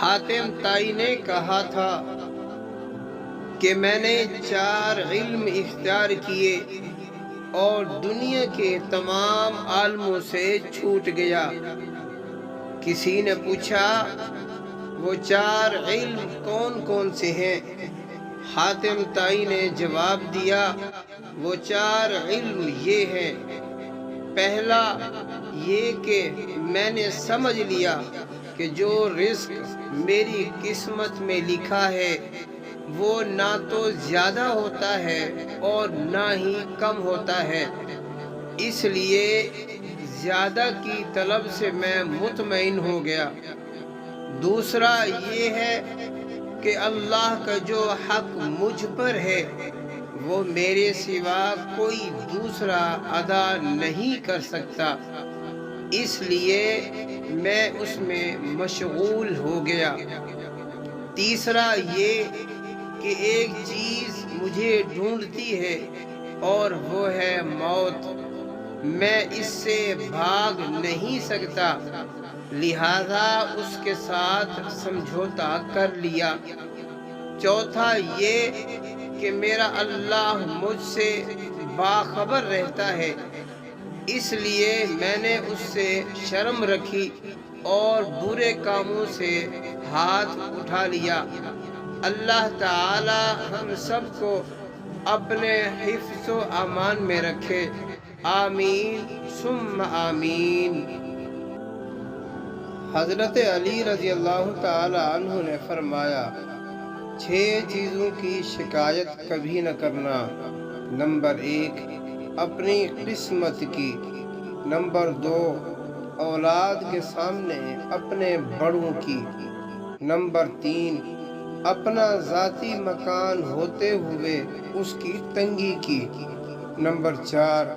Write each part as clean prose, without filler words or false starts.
حاتم طائی نے کہا تھا کہ میں نے 4 علم اختیار کیے اور دنیا کے تمام عالموں سے چھوٹ گیا۔ کسی نے پوچھا وہ 4 علم کون کون سے ہیں؟ حاتم طائی نے جواب دیا وہ 4 علم یہ ہیں۔ پہلا یہ کہ میں نے سمجھ لیا کہ جو رزق میری قسمت میں لکھا ہے وہ نہ تو زیادہ ہوتا ہے اور نہ ہی کم ہوتا ہے، اس لیے زیادہ کی طلب سے میں مطمئن ہو گیا۔ دوسرا یہ ہے کہ اللہ کا جو حق مجھ پر ہے وہ میرے سوا کوئی دوسرا ادا نہیں کر سکتا، اس لیے میں اس میں مشغول ہو گیا۔ تیسرا یہ کہ ایک چیز مجھے ڈھونڈتی ہے اور وہ ہے موت، میں اس سے بھاگ نہیں سکتا، لہذا اس کے ساتھ سمجھوتا کر لیا۔ چوتھا یہ کہ میرا اللہ مجھ سے باخبر رہتا ہے، اس لیے میں نے اس سے شرم رکھی اور برے کاموں سے ہاتھ اٹھا لیا۔ اللہ تعالی ہم سب کو اپنے حفظ و امان میں رکھے، آمین ثم آمین۔ حضرت علی رضی اللہ تعالی عنہ نے فرمایا 6 چیزوں کی شکایت کبھی نہ کرنا۔ نمبر 1 اپنی قسمت کی، نمبر 2 اولاد کے سامنے اپنے بڑوں کی، نمبر 3 اپنا ذاتی مکان ہوتے ہوئے اس کی تنگی کی، نمبر 4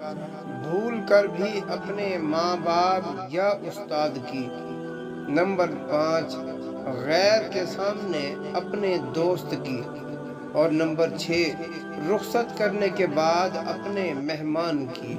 بھول کر بھی اپنے ماں باپ یا استاد کی، نمبر 5 غیر کے سامنے اپنے دوست کی، اور نمبر 6 رخصت کرنے کے بعد اپنے مہمان کی۔